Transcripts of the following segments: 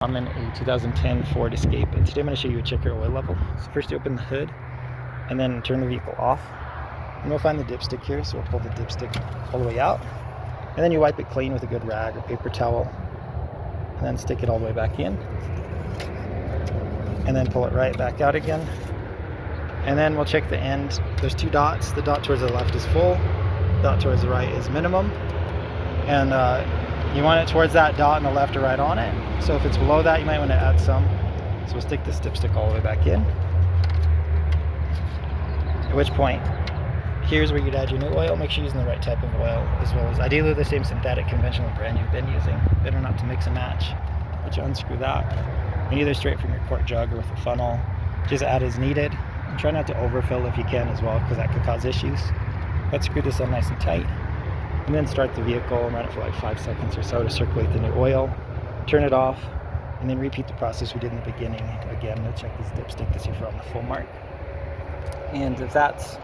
I'm in a 2010 Ford Escape, and today I'm going to show you a check your oil level. So first you open the hood and then turn the vehicle off, and we'll find the dipstick here. So we'll pull the dipstick all the way out, and then you wipe it clean with a good rag or paper towel, and then stick it all the way back in, and then pull it right back out again. And then we'll check the end. There's two dots. The dot towards the left is full, the dot towards the right is minimum, and you want it towards that dot on the left or right on it. So if it's below that, you might want to add some. So we'll stick this dipstick all the way back in. At which point, here's where you'd add your new oil. Make sure you're using the right type of oil, as well as ideally the same synthetic conventional brand you've been using. Better not to mix and match. But you unscrew that, and either straight from your quart jug or with a funnel. Just add as needed. And try not to overfill if you can as well, because that could cause issues. Let's screw this on nice and tight. And then start the vehicle and run it for like 5 seconds or so to circulate the new oil. Turn it off, and then repeat the process we did in the beginning. Again, we'll check this dipstick to see if we're on the full mark. And if that's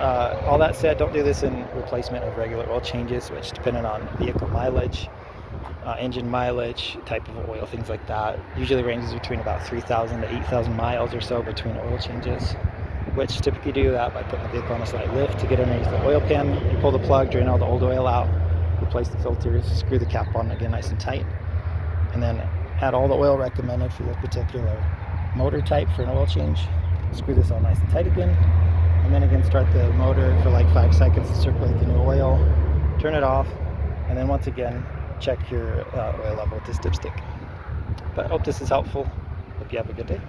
all that said, don't do this in replacement of regular oil changes, which depending on vehicle mileage, engine mileage, type of oil, things like that, usually ranges between about 3,000 to 8,000 miles or so between oil changes, which typically do that by putting the vehicle on a slight lift to get underneath the oil pan. You pull the plug, drain all the old oil out, replace the filters, screw the cap on again nice and tight, and then add all the oil recommended for your particular motor type for an oil change. Screw this all nice and tight again, and then again start the motor for like 5 seconds to circulate the new oil, turn it off, and then once again check your oil level with this dipstick. But I hope this is helpful. Hope you have a good day.